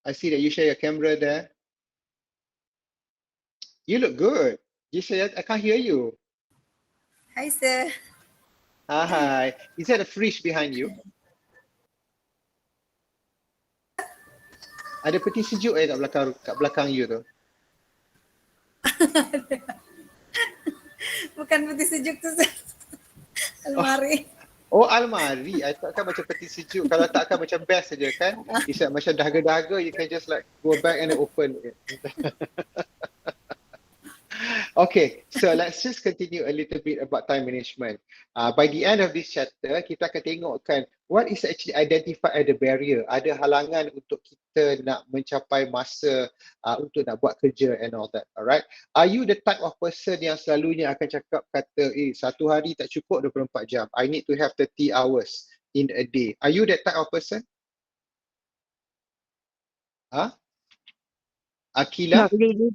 I see that you share your camera there. You look good. Jisha, I can't hear you. Hi, sir. Hi. Is that a fridge behind you? Ada peti sejuk kat belakang you tu? Bukan peti sejuk tu, sir. Almari. Oh, almari. I thought kan macam peti sejuk. Kalau tak kan macam best saja kan. It's like macam dahaga-dahaga, you can just like go back and then open it. Okay, so let's just continue a little bit about time management. By the end of this chapter, kita akan tengokkan what is actually identified as the barrier. Ada halangan untuk kita nak mencapai masa untuk nak buat kerja and all that. Alright. Are you the type of person yang selalunya akan cakap kata, satu hari tak cukup 24 jam. I need to have 30 hours in a day. Are you that type of person? Akila? Not really.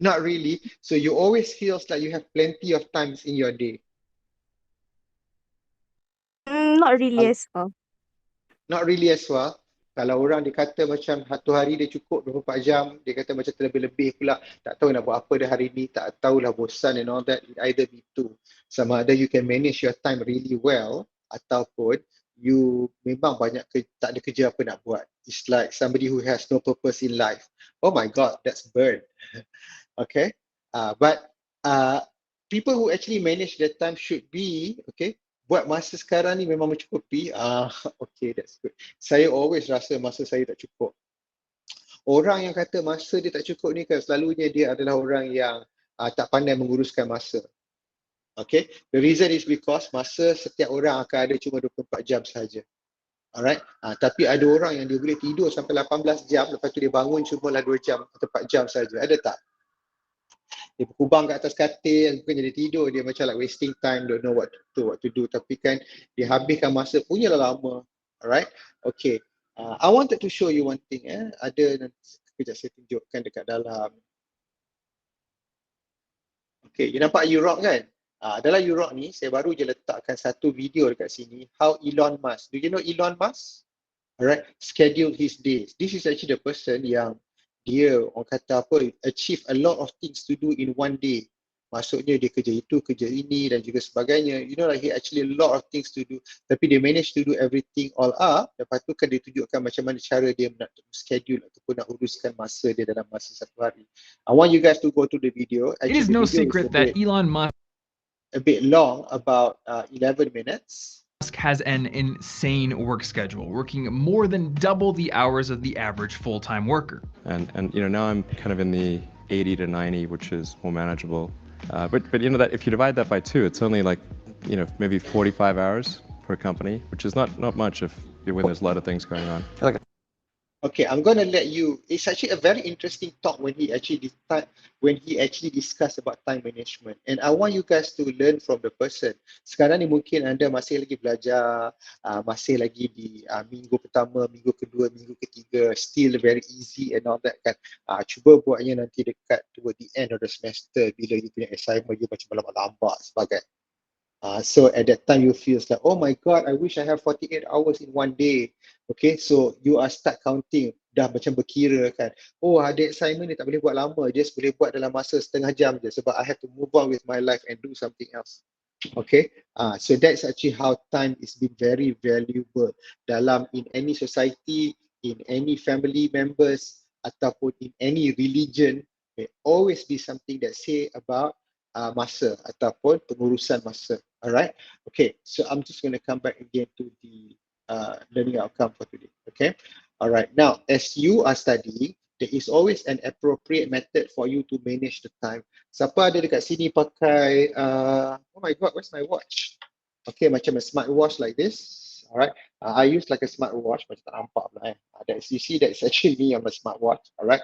Not really. So you always feels like you have plenty of times in your day. Not really as well. Not really as well. Kalau orang dia kata macam satu hari dia cukup 24 jam, dia kata macam terlebih-lebih pula, tak tahu nak buat apa dah hari ni, tak tahulah bosan and all that, it either be two. Sama ada you can manage your time really well, ataupun you memang tak ada kerja apa nak buat. It's like somebody who has no purpose in life. Oh my God, that's burn. Okay, but people who actually manage their time should be, okay, buat masa sekarang ni memang mencukupi. Okay, that's good. Saya always rasa masa saya tak cukup. Orang yang kata masa dia tak cukup ni kan selalunya dia adalah orang yang tak pandai menguruskan masa. Okay, the reason is because masa setiap orang akan ada cuma 24 jam sahaja. Alright, tapi ada orang yang dia boleh tidur sampai 18 jam, lepas tu dia bangun cuma lah 2 jam atau 4 jam sahaja. Ada tak? Dia berkubang kat atas katil, bukan jadi tidur, dia macam like wasting time, don't know what to do. Tapi kan dia habiskan masa punyalah lama. Alright, okay. I wanted to show you one thing. Ada nanti kejap saya tunjukkan dekat dalam. Okay, you nampak U-Rock kan? Dalam U-Rock ni, saya baru je letakkan satu video dekat sini. How Elon Musk, do you know Elon Musk? Alright, schedule his days. This is actually the person yang dia orang kata apa, achieve a lot of things to do in one day. Maksudnya dia kerja itu, kerja ini dan juga sebagainya. You know, like he actually a lot of things to do. Tapi dia manage to do everything all up. Lepas tu kan dia tunjukkan macam mana cara dia nak schedule ataupun nak uruskan masa dia dalam masa satu hari. I want you guys to go to the video. It Actually, is no secret that Elon Musk a bit long, about 11 minutes. has an insane work schedule, working more than double the hours of the average full-time worker. And you know, now I'm kind of in the 80 to 90, which is more manageable. But you know that if you divide that by 2, it's only like, you know, maybe 45 hours per company, which is not much if when there's a lot of things going on. Okay, I'm going to let you, it's actually a very interesting talk when he actually discussed about time management. And I want you guys to learn from the person. Sekarang ni mungkin anda masih lagi belajar, masih lagi di minggu pertama, minggu kedua, minggu ketiga, still very easy and all that kan. Cuba buatnya nanti dekat toward the end of the semester, bila you punya assignment, you macam lambat-lambat sebagainya. So at that time you feel like, oh my God, I wish I have 48 hours in one day. Okay, so you are start counting, dah macam berkira kan. Oh, ada assignment ni tak boleh buat lama, just boleh buat dalam masa setengah jam je sebab I have to move on with my life and do something else. Okay, so that's actually how time is been very valuable dalam in any society, in any family members ataupun in any religion. There always be something that say about masa ataupun pengurusan masa. Alright, okay, so I'm just going to come back again to the learning outcome for today. Okay, alright, now as you are studying, there is always an appropriate method for you to manage the time. Siapa ada dekat sini pakai oh my God, where's my watch? Okay, macam a smartwatch like this. Alright, I use like a smartwatch, macam tak nampak pula you see that's actually me on my smartwatch. Alright,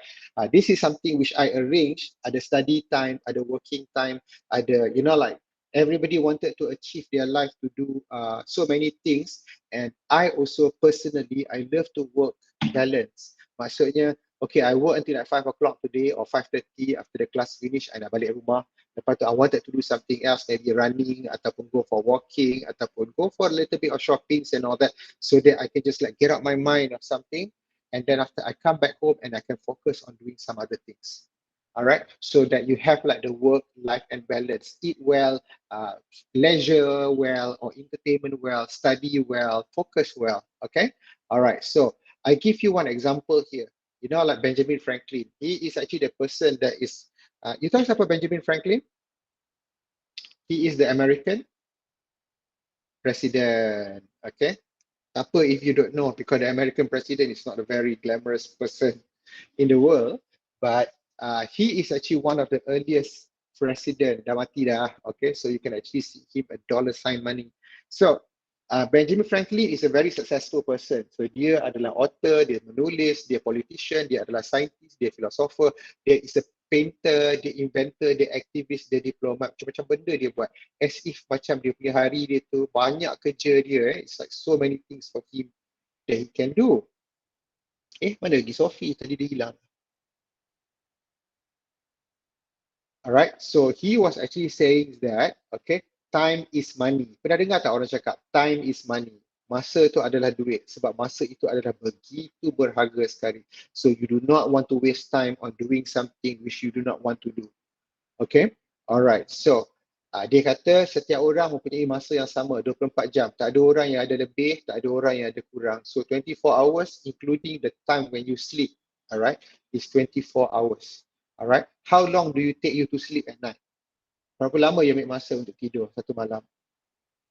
this is something which I arrange. Ada study time, ada working time, ada, you know, like everybody wanted to achieve their life to do so many things, and I also personally, I love to work balance. Maksudnya, okay, I work until like 5 o'clock today or 5:30 after the class finish, I nak balik rumah. Lepas tu I wanted to do something else, maybe running ataupun go for walking ataupun go for a little bit of shopping and all that, so that I can just like get out my mind of something and then after I come back home and I can focus on doing some other things. All right, so that you have like the work life and balance, eat well, leisure well, or entertainment well, study well, focus well. Okay, all right, so I give you one example here. You know, like Benjamin Franklin, he is actually the person that is you tahu siapa Benjamin Franklin? He is the American president. Okay, apa if you don't know, because the American president is not a very glamorous person in the world, but he is actually one of the earliest president. Dah mati dah. Okay, so you can actually see him a dollar sign money. So Benjamin Franklin is a very successful person. So dia adalah author, dia menulis, dia politician, dia adalah scientist, dia philosopher, dia is a painter, dia inventor, dia aktivis, dia diplomat, macam-macam benda dia buat. As if macam dia punya hari dia tu banyak kerja dia. It's like so many things for him that he can do. Mana lagi Sophie? Tadi dia hilang. Alright, so he was actually saying that, okay, time is money. Pernah dengar tak orang cakap, time is money? Masa tu adalah duit, sebab masa itu adalah begitu berharga sekali. So you do not want to waste time on doing something which you do not want to do. Okay, alright, so dia kata setiap orang mempunyai masa yang sama, 24 jam. Tak ada orang yang ada lebih, tak ada orang yang ada kurang. So 24 hours including the time when you sleep, alright, is 24 hours. Alright, how long do you take you to sleep at night? Berapa lama you ambil masa untuk tidur satu malam?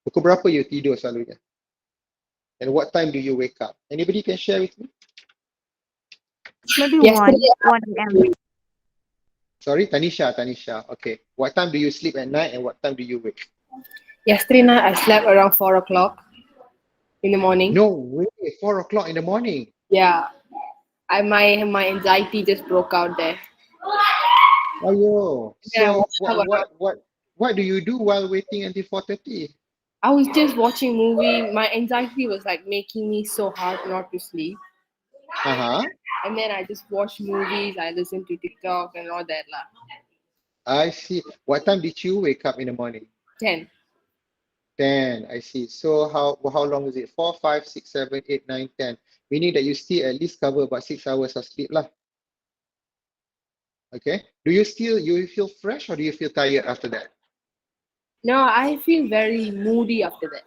Pukul berapa you tidur selalunya? And what time do you wake up? Anybody can share with me? Maybe Yesterday, 1 a.m. Sorry, Tanisha. Okay. What time do you sleep at night and what time do you wake? Yesterday night I slept around 4 o'clock in the morning. No way, 4 o'clock in the morning. Yeah. My anxiety just broke out there. Ayo. Yeah, So what do you do while waiting until 4:30? I was just watching movie. My anxiety was like making me so hard not to sleep. And then I just watch movies, I listen to TikTok and all that lah. I see. What time did you wake up in the morning? 10. 10, I see. So how long is it? 4, 5, 6, 7, 8, 9, 10. Meaning that you still at least cover about 6 hours of sleep lah. Okay. Do you feel fresh or do you feel tired after that? No, I feel very moody after that.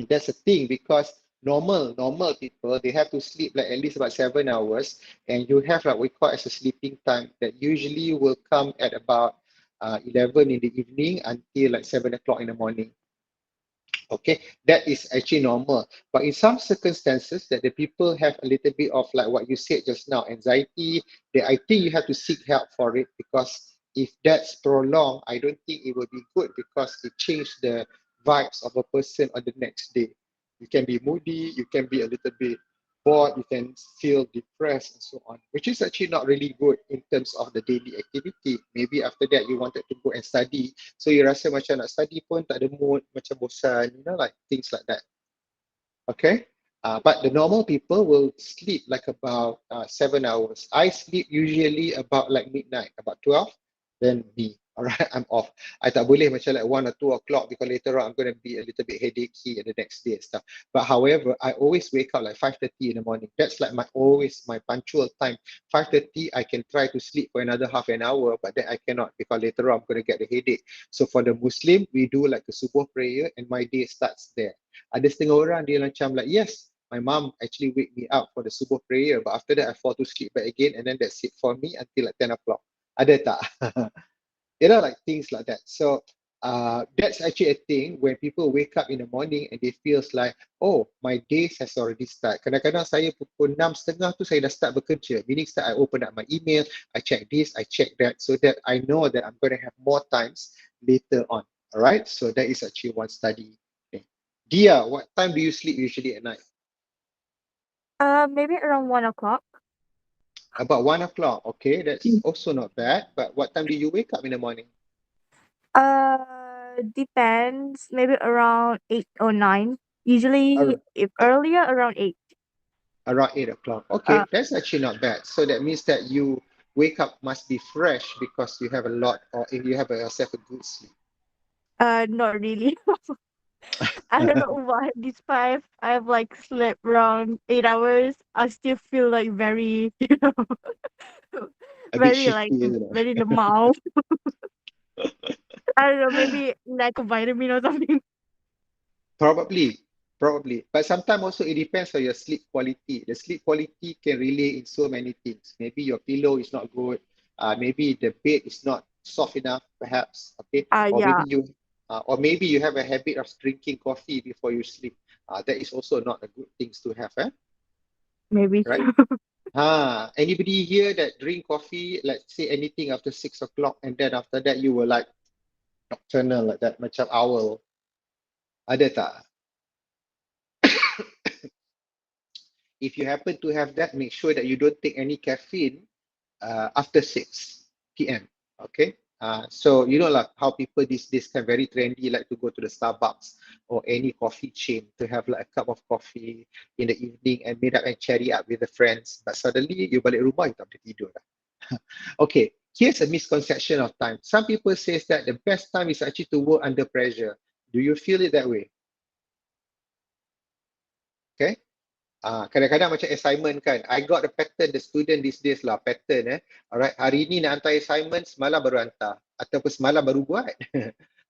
That's the thing, because normal people, they have to sleep like at least about 7 hours, and you have like we call as a sleeping time that usually will come at about 11 in the evening until like 7 o'clock in the morning. Okay, that is actually normal. But in some circumstances that the people have a little bit of like what you said just now, anxiety, I think you have to seek help for it, because if that's prolonged, I don't think it will be good, because it changes the vibes of a person on the next day. You can be moody, you can be a little bit bored, you can feel depressed and so on, which is actually not really good in terms of the daily activity. Maybe after that you wanted to go and study, so you rasa macam nak study pun tak ada mood, macam bosan, you know, like things like that. Okay, but the normal people will sleep like about 7 hours. I sleep usually about like midnight, about 12, then me. Alright, I'm off. I tak boleh macam like 1 or 2 o'clock, because later on I'm going to be a little bit headachy the next day and stuff. But however, I always wake up like 5:30 in the morning. That's like my punctual time. 5:30, I can try to sleep for another half an hour, but then I cannot, because later on I'm going to get the headache. So for the Muslim, we do like a subuh prayer and my day starts there. Ada setengah orang dia macam like, yes, my mom actually wake me up for the subuh prayer, but after that I fall to sleep back again, and then that's it for me until like 10 o'clock. Ada tak? You know, like things like that. So that's actually a thing when people wake up in the morning and they feels like, oh, my day has already started. Kadang-kadang saya pukul 6:30 tu saya dah start bekerja. Meaning that I open up my email, I check this, I check that, so that I know that I'm going to have more times later on. All right, so that is actually one study. Okay. Dia, what time do you sleep usually at night? Maybe around 1 o'clock. About 1 o'clock. Okay, that's also not bad. But what time do you wake up in the morning? Depends. Maybe around 8 or 9. Usually, if earlier, around 8. Around 8 o'clock. Okay, that's actually not bad. So that means that you wake up must be fresh, because you have a lot, or if you have yourself a good sleep. Not really. I don't know why, despite I've like slept around 8 hours, I still feel like very, A bit very like shifty, isn't it? very lemau. I don't know, maybe lack of vitamin or something. Probably, probably. But sometimes also it depends on your sleep quality. The sleep quality can relay in so many things. Maybe your pillow is not good. Maybe the bed is not soft enough, perhaps. Okay, Yeah, or maybe you have a habit of drinking coffee before you sleep. That is also not a good things to have, maybe. right? Anybody here that drink coffee, let's say anything after 6 o'clock, and then after that you were like nocturnal like that, macam owl. Ada tak? If you happen to have that, make sure that you don't take any caffeine after 6 p.m. Okay. So you know like how people these days can very trendy like to go to the Starbucks or any coffee chain to have like a cup of coffee in the evening and meet up and cherry up with the friends. But suddenly you balik rumah, you tak boleh tidur dah. Okay, here's a misconception of time. Some people say that the best time is actually to work under pressure. Do you feel it that way? Okay. Kadang-kadang macam assignment kan. I got the pattern, the student these days lah, pattern Alright, hari ni nak hantar assignment, semalam baru hantar. Ataupun semalam baru buat.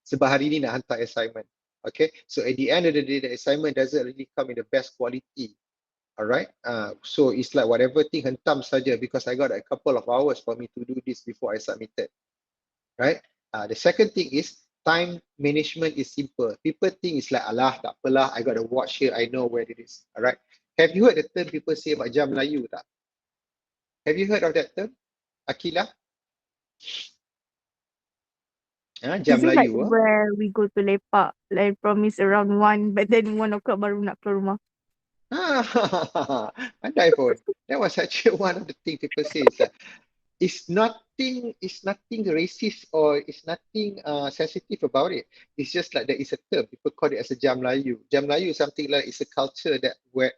Sebab hari ni nak hantar assignment. Okay, so at the end of the day, the assignment doesn't really come in the best quality. Alright, so it's like whatever thing hentam saja because I got a couple of hours for me to do this before I submitted. Right? The second thing is time management is simple. People think it's like, alah, tak apalah, I got a watch here, I know where it is. Alright. Have you heard the term people say about jam Melayu tak? Have you heard of that term? Akila? Jam Is it like Melayu. where we go to lepak, like promise around 1, but then 1 o'clock baru nak keluar rumah? Pandai pun. That was actually one of the things people say is that it's nothing racist or it's nothing sensitive about it. It's just like there is a term. People call it as a jam Melayu. Jam Melayu is something like it's a culture that where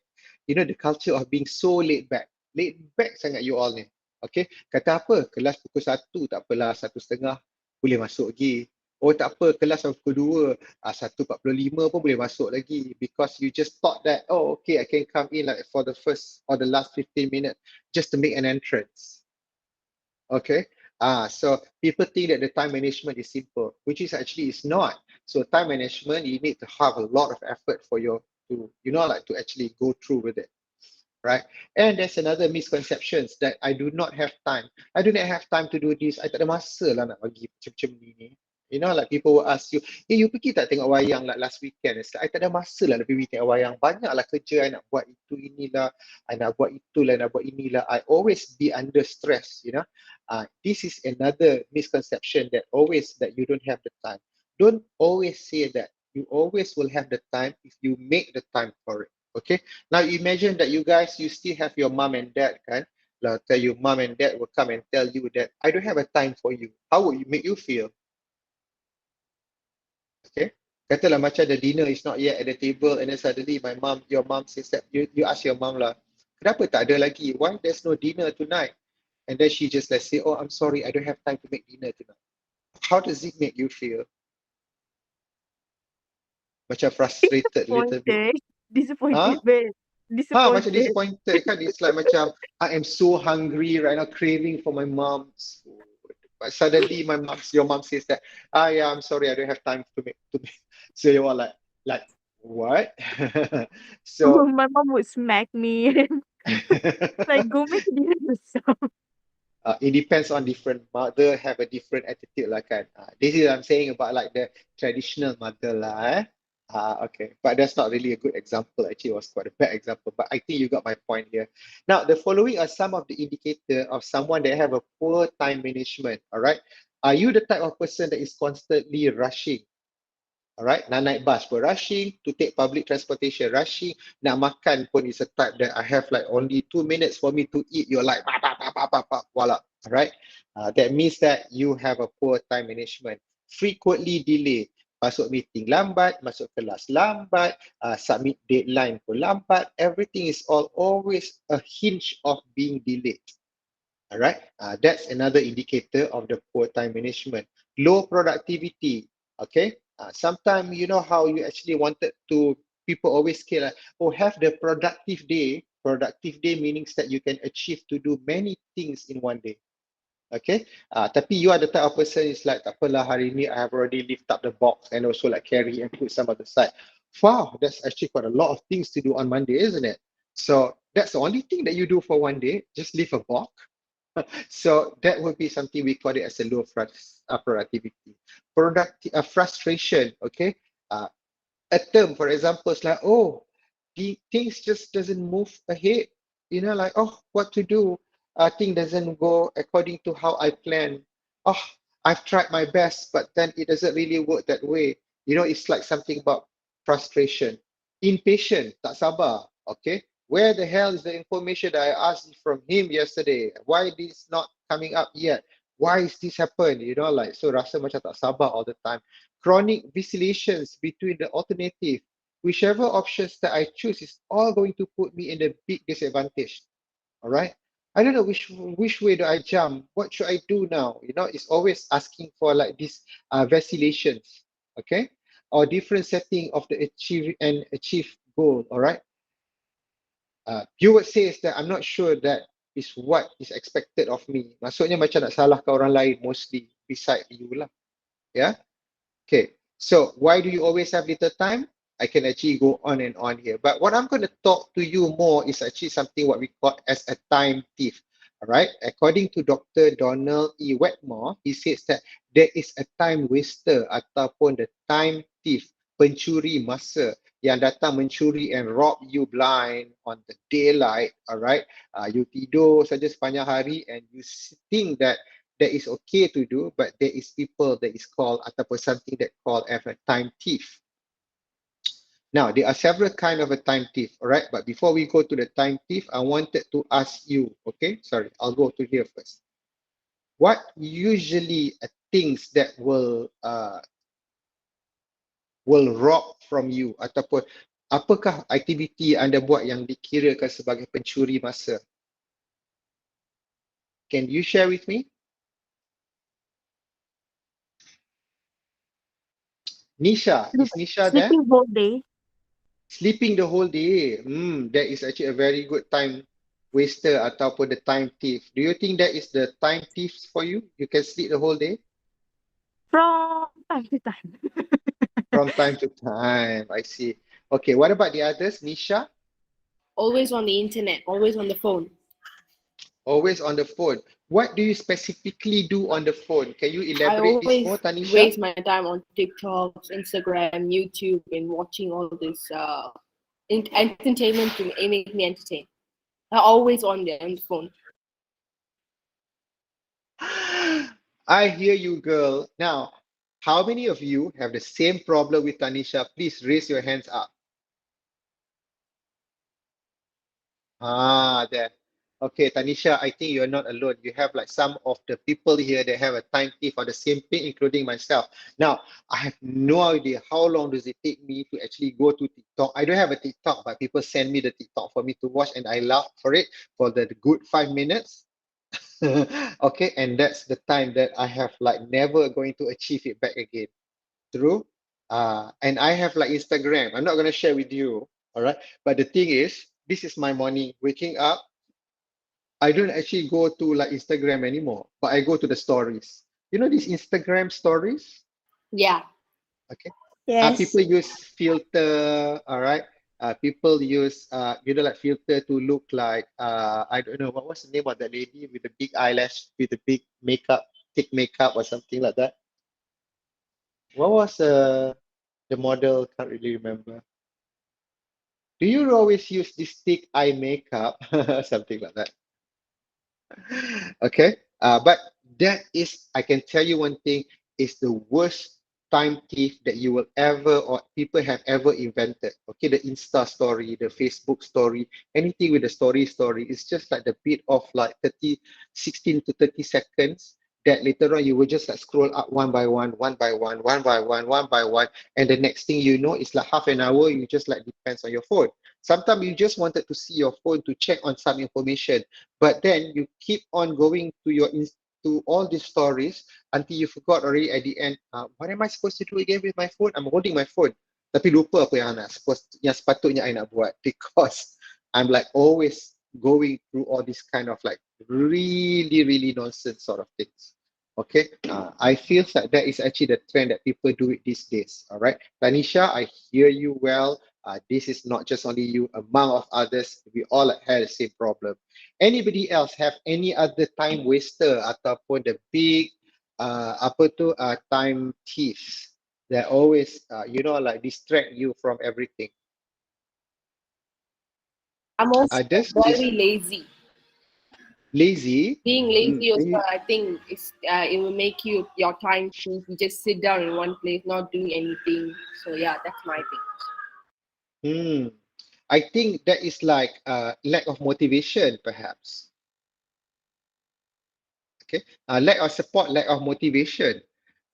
the culture of being so laid back. Laid back sangat you all ni. Okay. Kata apa? Kelas pukul 1 tak apalah, 1:30 boleh masuk lagi. Oh tak apa, kelas pukul 2, 1:45 pun boleh masuk lagi. Because you just thought that, oh okay, I can come in like for the first or the last 15 minutes just to make an entrance. Okay. So people think that the time management is simple, which is actually it's not. So time management, you need to have a lot of effort for you to, to actually go through with it. Right. And there's another misconceptions that I do not have time. I do not have time to do this. I tak ada masa lah nak bagi macam ni. Like people will ask you, you pergi tak tengok wayang like last weekend? It's like, I tak ada masa lah lebih tengok wayang. Banyaklah kerja, I nak buat itu inilah, I nak buat itulah, nak buat inilah. I always be under stress, This is another misconception that you don't have the time. Don't always say that. You always will have the time if you make the time for it. Okay. Now imagine that you still have your mom and dad, kan? Tell you mom and dad will come and tell you that I don't have a time for you. How would you make you feel? Okay. Katalah macam the dinner is not yet at the table and then suddenly your mom says that you ask your mom lah, kenapa tak ada lagi? Why there's no dinner tonight? And then she just say, oh, I'm sorry, I don't have time to make dinner tonight. How does it make you feel? Macam frustrated a little bit. Disappointed, but disappointed. Macam disappointed kan. It's like macam I am so hungry right now, craving for my mom's food. But suddenly your mom says that, yeah, I'm sorry, I don't have time to make. So you are like what? So my mom would smack me. Like, go make dinner yourself. It depends on different mother have a different attitude lah kan. This is what I'm saying about like the traditional mother lah. Okay, but that's not really a good example. Actually, it was quite a bad example, but I think you got my point here. Now, the following are some of the indicator of someone that have a poor time management. All right, are you the type of person that is constantly rushing? All right, nak naik bus pun rushing, to take public transportation rushing, nak makan pun is a type that I have like only 2 minutes for me to eat. You're like, voila. All right, that means that you have a poor time management. Frequently delay. Masuk meeting lambat, masuk kelas lambat, submit deadline pun lambat. Everything is always a hinge of being delayed. All right, that's another indicator of the poor time management. Low productivity. Okay, Sometimes you know how you actually wanted to, people always say like, oh, have the productive day. Productive day means that you can achieve to do many things in one day. Okay, tapi you are the type of person is like, tak apalah, hari ni I have already lift up the box and also like carry and put some other side. Wow, that's actually quite a lot of things to do on Monday, isn't it? So that's the only thing that you do for one day, just lift a box. So that would be something we call it as a low productivity. Frustration, okay? A term, for example, is like, oh, the things just doesn't move ahead. You know, like, oh, what to do? Thing doesn't go according to how I plan. Oh, I've tried my best, but then it doesn't really work that way. You know, it's like something about frustration. Impatient, tak sabar, okay? Where the hell is the information that I asked from him yesterday? Why this not coming up yet? Why is this happen? You know, like, so rasa macam tak sabar all the time. Chronic vacillations between the alternative. Whichever options that I choose is all going to put me in a big disadvantage. All right. I don't know which way do I jump. What should I do now? You know, it's always asking for like these vacillations. Okay, or different setting of the achieve goal. All right. You would say is that I'm not sure that is what is expected of me. Maksudnya macam nak salahkan orang lain mostly beside you lah. Yeah. Okay. So why do you always have little time? I can actually go on and on here. But what I'm going to talk to you more is actually something what we call as a time thief. All right. According to Dr. Donald E. Wetmore, he says that there is a time waster ataupun the time thief, pencuri masa yang datang mencuri and rob you blind on the daylight. All right. You tidur saja sepanjang hari and you think that that is okay to do, but there is people that is called ataupun something that called as a time thief. Now, there are several kind of a time thief, all right? But before we go to the time thief, I wanted to ask you, okay? Sorry, I'll go to here first. What usually things that will rob from you ataupun apakah aktiviti anda buat yang dikirakan sebagai pencuri masa? Can you share with me? Nisha, is Nisha there? Sleeping whole day. Sleeping the whole day. That is actually a very good time waster ataupun the time thief. Do you think that is the time thieves for you? You can sleep the whole day? From time to time. From time to time, I see. Okay, what about the others, Nisha? Always on the internet, always on the phone. Always on the phone. What do you specifically do on the phone? Can you elaborate this more, I always Tanisha? waste my time on TikTok, Instagram, YouTube, and watching all this entertainment to make me entertain. I'm always on there on the phone. I hear you, girl. Now, how many of you have the same problem with Tanisha? Please raise your hands up. There. Okay, Tanisha, I think you're not alone. You have like some of the people here that have a time thief or the same thing, including myself. Now, I have no idea how long does it take me to actually go to TikTok. I don't have a TikTok, but people send me the TikTok for me to watch and I laugh for it for the good 5 minutes. Okay, and that's the time that I have like never going to achieve it back again. True. And I have like Instagram. I'm not going to share with you. All right. But the thing is, this is my morning waking up. I don't actually go to like Instagram anymore, but I go to the stories. You know these Instagram stories? Yeah. Okay. Yes. People use filter, all right? People use, like filter to look like, I don't know, what was the name of that lady with the big eyelash, with the big makeup, thick makeup or something like that? What was the model? Can't really remember. Do you always use this thick eye makeup? Something like that. Okay, but that is, I can tell you one thing, is the worst time thief that you will ever or people have ever invented. Okay, the Insta story, the Facebook story, anything with the story is just like the bit of like 16 to 30 seconds that later on you will just like scroll up one by one, and the next thing you know, it's like half an hour, you just like depends on your phone. Sometimes you just wanted to see your phone to check on some information, but then you keep on going to your to all these stories until you forgot already at the end, what am I supposed to do again with my phone? I'm holding my phone. Tapi lupa apa yang sepatutnya I nak buat, because I'm like always going through all this kind of like really nonsense sort of things. Okay, I feel that that is actually the trend that people do it these days. All right, Tanisha, I hear you well. This is not just only you, among of others, we all had the same problem. Anybody else have any other time waster ataupun the big time thieves that always like distract you from everything? I'm also This very lazy. Lazy? Being lazy also, I think it will make you your time thief. You just sit down in one place, not doing anything. So yeah, that's my thing. I think that is like lack of motivation, perhaps. Okay, lack of support, lack of motivation.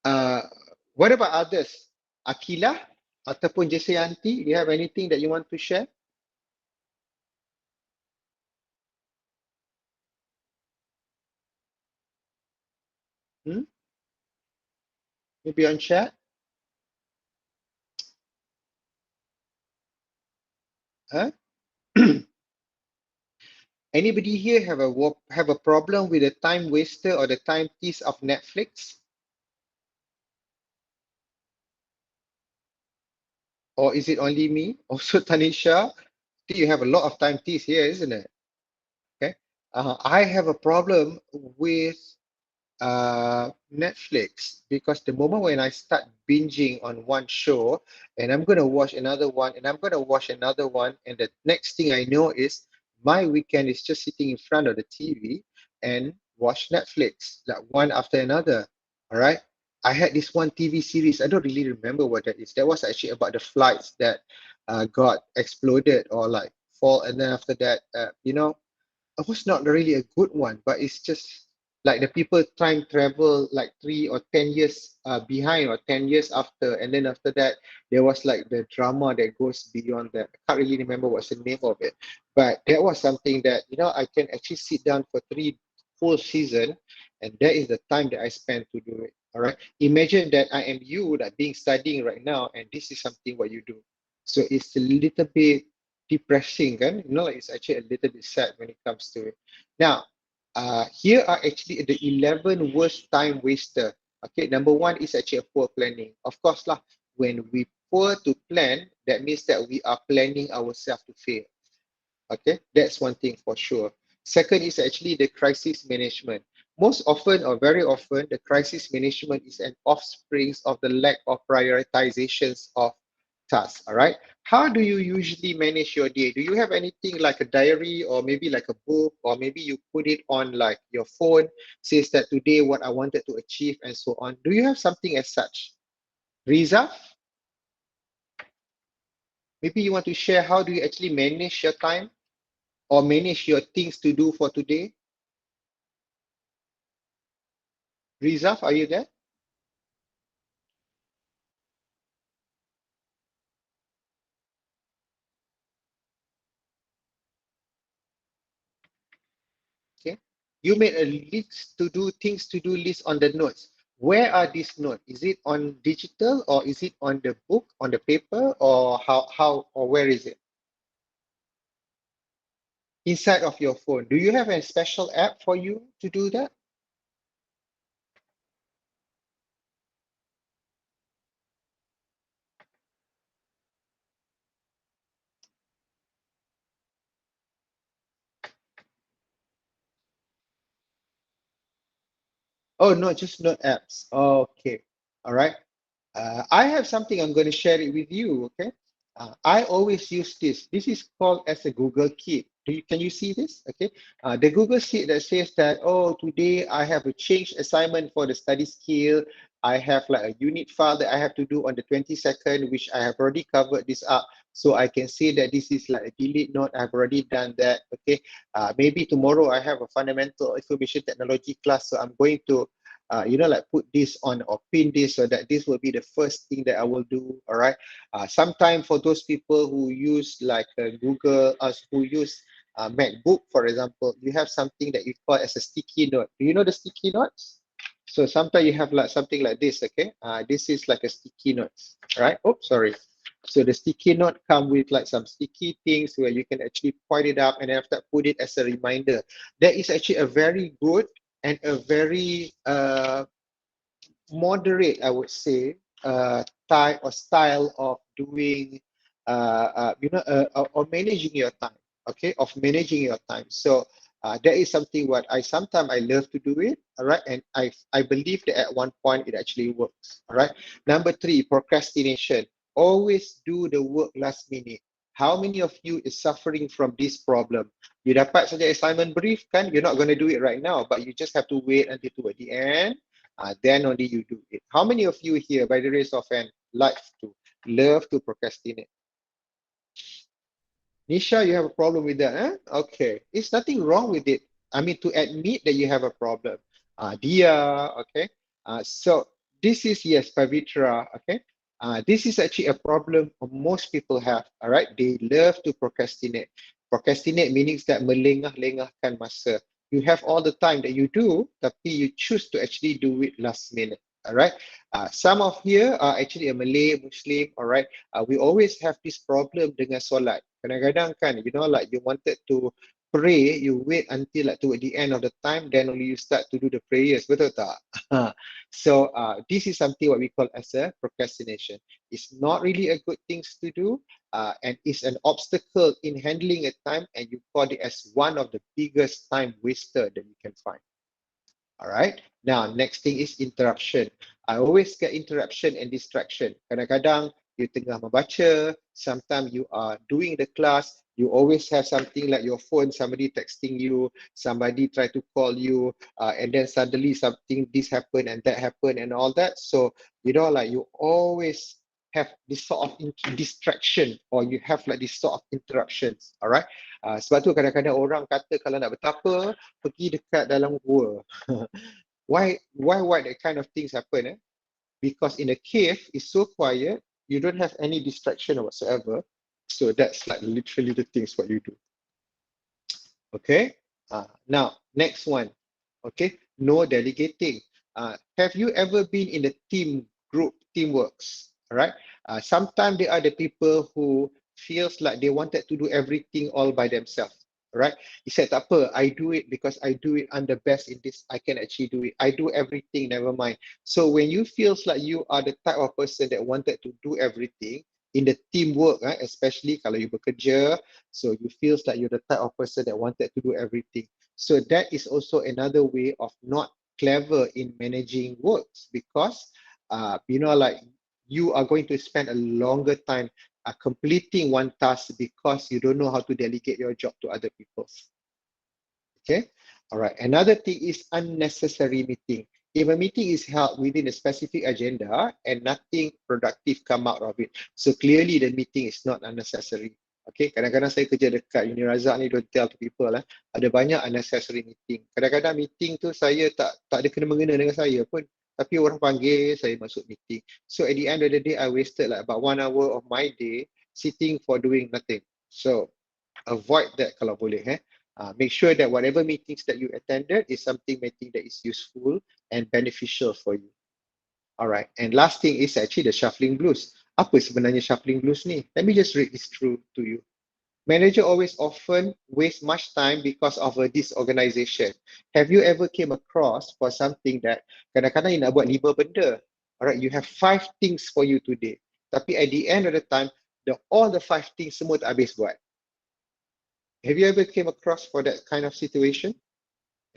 What about others? Akila ataupun Jasayanti, do you have anything that you want to share? Maybe on chat? Huh? Anybody here have a problem with the time waster or the time piece of Netflix? Or is it only me? Also, Tanisha, you have a lot of time piece here, isn't it? Okay. I have a problem with Netflix, because the moment when I start binging on one show and I'm going to watch another one and I'm going to watch another one, and the next thing I know is my weekend is just sitting in front of the TV and watch Netflix, like one after another. All right. I had this one TV series. I don't really remember what that is. That was actually about the flights that got exploded or like fall. And then after that, it was not really a good one, but it's just like the people time travel like 3 or 10 years behind or 10 years after, and then after that there was like the drama that goes beyond that. I can't really remember what's the name of it, but that was something that I can actually sit down for 3 full season, and that is the time that I spend to do it. All right, imagine that I am you that being studying right now, and this is something what you do. So it's a little bit depressing, kan? Like it's actually a little bit sad when it comes to it. Now, here are actually the 11 worst time waster. Okay, number 1 is actually a poor planning. Of course lah, when we poor to plan, that means that we are planning ourselves to fail. Okay, that's one thing for sure. Second is actually the crisis management. Most often or very often, the crisis management is an offspring of the lack of prioritizations of tasks. All right. How do you usually manage your day? Do you have anything like a diary or maybe like a book, or maybe you put it on like your phone, says that today what I wanted to achieve and so on? Do you have something as such? Riza? Maybe you want to share how do you actually manage your time or manage your things to do for today? Riza, are you there? Okay. You made a list to do things to do list on the notes. Where are these notes? Is it on digital or is it on the book, on the paper, or how or where is it? Inside of your phone. Do you have a special app for you to do that? Oh, no, just note apps. Okay. All right. I have something, I'm going to share it with you. Okay. I always use this. This is called as a Google Keep. Can you see this? Okay. The Google Sheet that says that, oh, today I have a change assignment for the study skill. I have like a unit file that I have to do on the 22nd, which I have already covered this up. So I can say that this is like a delete note. I've already done that. Okay. Maybe tomorrow I have a fundamental information technology class. So I'm going to like put this on or pin this so that this will be the first thing that I will do. All right. Sometimes for those people who use like Google, who use MacBook, for example, you have something that you call as a sticky note. Do you know the sticky notes? So sometimes you have like something like this, okay? This is like a sticky note, right? Oh, sorry. So the sticky note come with like some sticky things where you can actually point it up and then after put it as a reminder. That is actually a very good and a very moderate, I would say, type or style of doing, or managing your time. Okay, of managing your time. So that is something what I sometimes I love to do it. All right, and I believe that at one point it actually works. All right. Number 3, procrastination. Always do the work last minute. How many of you is suffering from this problem? You dapat saja assignment brief kan, you're not going to do it right now, but you just have to wait until toward the end. Then only you do it. How many of you here, by the raise of hand, love to procrastinate? Nisha, you have a problem with that, huh? Okay, it's nothing wrong with it. I mean, to admit that you have a problem. Dia, okay. So this is, yes, Pavitra, okay. This is actually a problem most people have, all right? They love to procrastinate. Procrastinate means that melengah-lengahkan masa. You have all the time that you do, tapi you choose to actually do it last minute, all right? Some of here are actually a Malay, Muslim, all right? We always have this problem dengan solat. Kadang-kadang kan, you know, like you wanted to pray, you wait until like toward the end of the time, then only you start to do the prayers, betul tak? So this is something what we call as a procrastination. It's not really a good thing to do, and it's an obstacle in handling a time, and you call it as one of the biggest time waster that you can find. All right. Now, next thing is interruption. I always get interruption and distraction. Kadang-kadang you tengah membaca, sometimes you are doing the class, you always have something like your phone, somebody texting you, somebody try to call you, and then suddenly something, this happened and that happened and all that. So, you know, like you always have this sort of distraction, or you have like this sort of interruptions. All right. Sebab tu kadang-kadang orang kata kalau nak bertapa, pergi dekat dalam gua. Why that kind of things happen? Because in a cave, it's so quiet, you don't have any distraction whatsoever. So that's like literally the things what you do. Okay. Now, next one. Okay. No delegating. Have you ever been in a teamworks? All right. Sometimes there are the people who feels like they wanted to do everything all by themselves. Right? He said, tak apa, I do it because I do it, I'm the best in this, I can actually do it. I do everything, never mind. So when you feels like you are the type of person that wanted to do everything in the teamwork, especially kalau you bekerja, so you feels like you're the type of person that wanted to do everything. So that is also another way of not clever in managing works, because you know, like you are going to spend a longer time completing one task because you don't know how to delegate your job to other people. Okay, all right. Another thing is unnecessary meeting. If a meeting is held within a specific agenda and nothing productive come out of it, so clearly the meeting is not unnecessary. Okay, kadang-kadang saya kerja dekat Uni Razak ni, don't tell to people lah. Ada banyak unnecessary meeting. Kadang-kadang meeting tu saya tak ada kena-mengena dengan saya pun. Tapi orang panggil saya masuk meeting. So at the end of the day, I wasted like about 1 hour of my day sitting for doing nothing. So avoid that kalau boleh. Make sure that whatever meetings that you attended is something meeting that is useful and beneficial for you. All right. And last thing is actually the shuffling blues. Apa sebenarnya shuffling blues ni? Let me just read this through to you. Manager always often waste much time because of a disorganization. Have you ever came across for something that kadang-kadang you nak buat 5 benda. Alright, you have 5 things for you today. Tapi at the end of the time, all the 5 things semua tak habis buat. Have you ever came across for that kind of situation?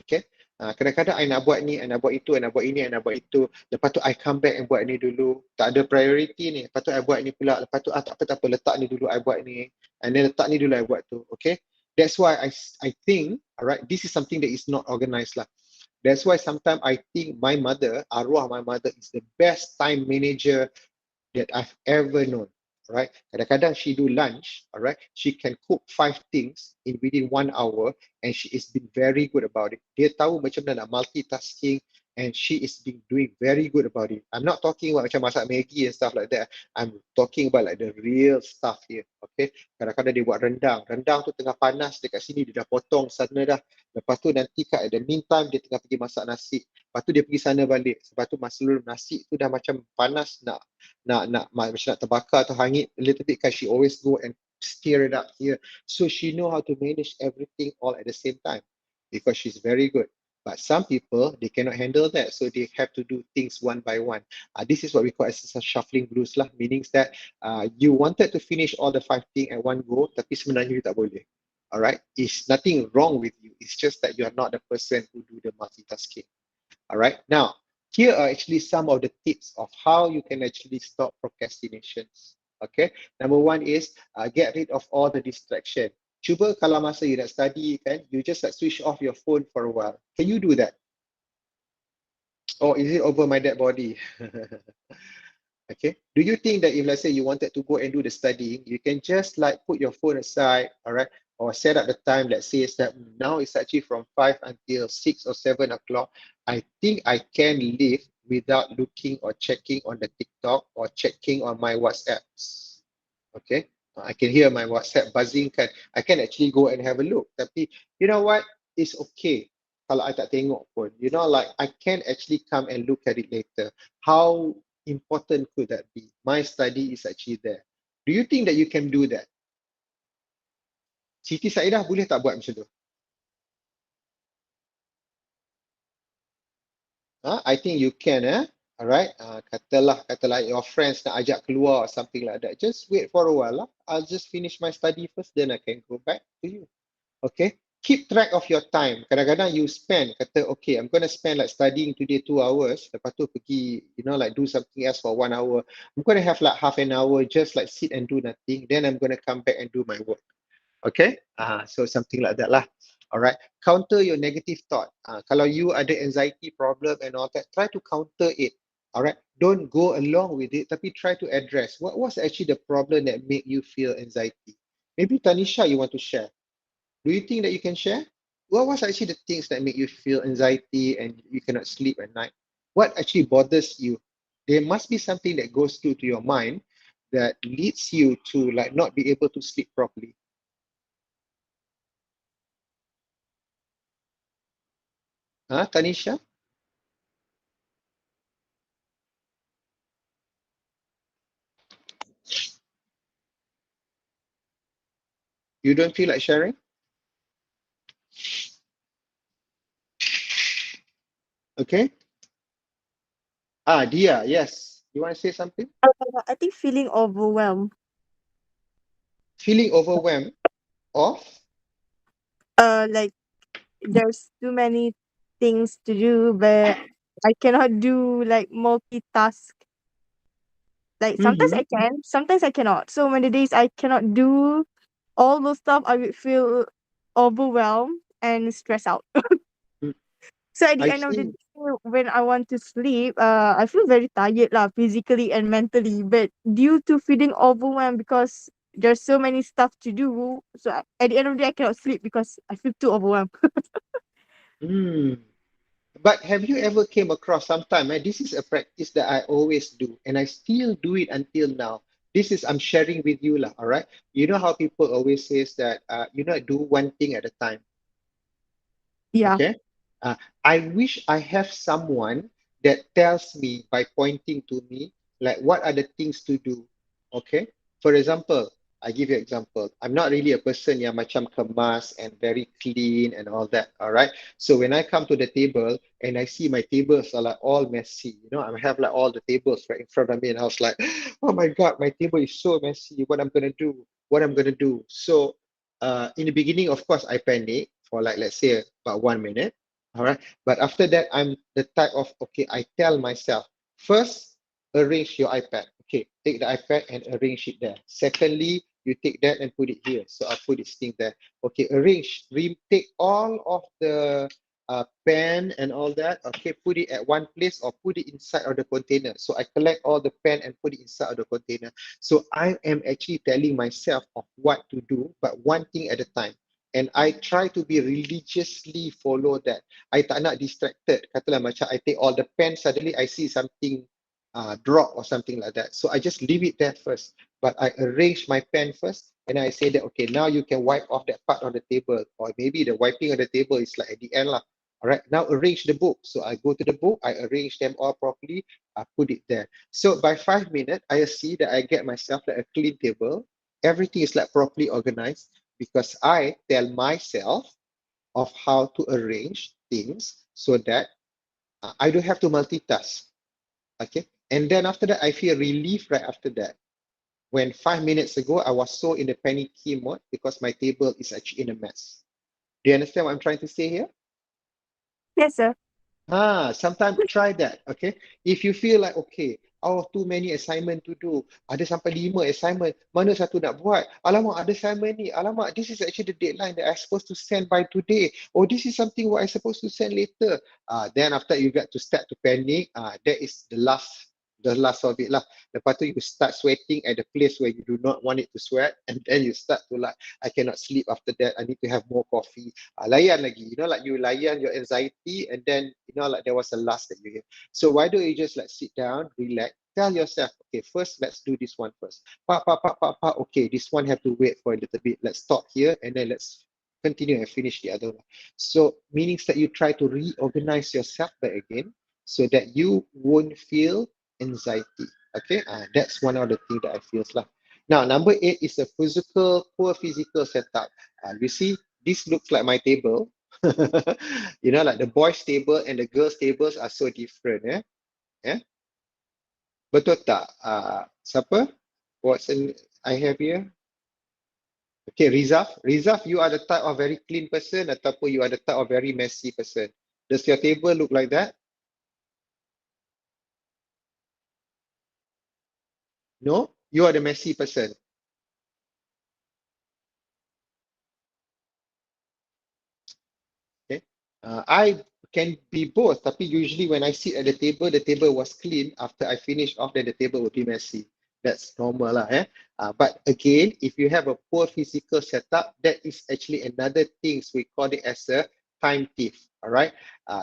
Okay. Kadang-kadang I nak buat ni, I nak buat itu, I nak buat ini, I nak buat itu. Lepas tu I come back and buat ni dulu. Tak ada priority ni. Lepas tu I buat ni pula. Lepas tu tak apa, letak ni dulu, I buat ni. And then letak ni dulu, I buat tu. Okay. That's why I think, alright, this is something that is not organized lah. That's why sometimes I think my mother, arwah my mother, is the best time manager that I've ever known. Right, kadang-kadang she do lunch, alright, she can cook 5 things within 1 hour, and she has been very good about it. Dia tahu macam mana nak multitasking and she is doing very good about it. I'm not talking about macam masak Maggi and stuff like that. I'm talking about like the real stuff here. Okay, kadang-kadang dia buat rendang tu tengah panas dekat sini dia dah potong sana dah. Lepas tu nanti kat the meantime dia tengah pergi masak nasi. Lepas tu dia pergi sana balik. Lepas tu masa dulu nasi tu dah macam panas macam nak terbakar atau hangit a little bit, kan she always go and stir it up here. So she know how to manage everything all at the same time because she's very good. But some people, they cannot handle that. So they have to do things one by one. This is what we call as a shuffling blues lah. Meaning that you wanted to finish all the 5 things at one go, tapi sebenarnya you tak boleh. Alright? It's nothing wrong with you. It's just that you are not the person who do the multitasking. Alright? Now, here are actually some of the tips of how you can actually stop procrastinations. Okay? Number one is get rid of all the distraction. Cuba kalau masa you nak study kan, you just like switch off your phone for a while. Can you do that? Or is it over my dead body? Okay. Do you think that if let's say you wanted to go and do the studying, you can just like put your phone aside, all right, or set up the time, let's say it's that now it's actually from 5 until 6 or 7 o'clock. I think I can live without looking or checking on the TikTok or checking on my WhatsApps. Okay. I can hear my WhatsApp buzzing kan. I can actually go and have a look. Tapi you know what? It's okay kalau I tak tengok pun. You know, like I can actually come and look at it later. How important could that be? My study is actually there. Do you think that you can do that? Siti Saeedah boleh tak buat macam tu? I think you can, Alright, katalah your friends nak ajak keluar or something like that. Just wait for a while lah. I'll just finish my study first, then I can go back to you. Okay, keep track of your time. Kadang-kadang you spend, kata, okay, I'm going to spend like studying today 2 hours. Lepas tu pergi, you know, like do something else for 1 hour. I'm going to have like half an hour, just like sit and do nothing. Then I'm going to come back and do my work. Okay, so something like that lah. Alright, counter your negative thought. Kalau you ada anxiety problem and all that, try to counter it. Alright, don't go along with it, tapi try to address what was actually the problem that made you feel anxiety. Maybe Tanisha, you want to share. Do you think that you can share? What was actually the things that make you feel anxiety and you cannot sleep at night? What actually bothers you? There must be something that goes through to your mind that leads you to like not be able to sleep properly. Tanisha? You don't feel like sharing? Okay. Dia, yes. You want to say something? I think feeling overwhelmed. Feeling overwhelmed of? Like there's too many things to do, but I cannot do like multitask. Like sometimes I can, sometimes I cannot. So when the days I cannot do all those stuff, I would feel overwhelmed and stressed out. So at the I end of the see. day, when I want to sleep, I feel very tired lah, physically and mentally. But due to feeling overwhelmed because there's so many stuff to do, so at the end of the day, I cannot sleep because I feel too overwhelmed. But have you ever came across sometime, this is a practice that I always do and I still do it until now. This is, I'm sharing with you lah, all right? You know how people always says that, you know, do one thing at a time. Yeah. Okay. I wish I have someone that tells me by pointing to me, like what are the things to do. Okay. For example, I give you an example. I'm not really a person yang macam kemas and very clean and all that. All right. So when I come to the table and I see my tables are like all messy, you know, I have like all the tables right in front of me and I was like, oh my God, my table is so messy. What I'm going to do, So in the beginning, of course, I panic for like, let's say about 1 minute. All right. But after that, I'm the type of, okay, I tell myself, first, arrange your iPad. Okay, take the iPad and arrange it there. Secondly, you take that and put it here. So I'll put this thing there. Okay, take all of the pen and all that. Okay, put it at one place or put it inside of the container. So I collect all the pen and put it inside of the container. So I am actually telling myself of what to do, but one thing at a time. And I try to be religiously follow that. I tak nak distracted. Katalah macam I take all the pen, suddenly I see something drop or something like that. So I just leave it there first. But I arrange my pen first, and I say that, okay, now you can wipe off that part on the table, or maybe the wiping of the table is like at the end lah. All right, now arrange the book. So I go to the book, I arrange them all properly, I put it there. So by 5 minutes, I see that I get myself like a clean table. Everything is like properly organized because I tell myself of how to arrange things so that I don't have to multitask. Okay, and then after that, I feel relief right after that. When 5 minutes ago, I was so in the panicky mode because my table is actually in a mess. Do you understand what I'm trying to say here? Yes, sir. Sometimes try that, okay? If you feel like, okay, oh, too many assignment to do, ada sampai 5 assignment, mana satu nak buat? Alamak, ada assignment ni. Alamak, this is actually the deadline that I'm supposed to send by today. Oh, this is something what I'm supposed to send later. Then after you get to start to panic, that is the last of it lah. Lepas tu you start sweating at the place where you do not want it to sweat, and then you start to like, I cannot sleep after that, I need to have more coffee. Layan lagi, you know, like you layan your anxiety, and then, you know, like there was a last that you hear. So why don't you just like sit down, relax, tell yourself, okay, first let's do this one first. Okay, this one have to wait for a little bit. Let's stop here, and then let's continue and finish the other one. So meaning that you try to reorganize yourself back again so that you won't feel anxiety. Okay, that's one of the things that I feel lah. Now, number 8 is a poor physical setup. You see, this looks like my table. You know, like the boys' table and the girls' tables are so different. Betul tak? Siapa? What's I have here? Okay, Rizaf, you are the type of very clean person ataupun you are the type of very messy person? Does your table look like that? No? You are the messy person. Okay. I can be both, tapi usually when I sit at the table was clean. After I finish off, then the table will be messy. That's normal lah. But again, if you have a poor physical setup, that is actually another thing. We call it as a time thief. All right.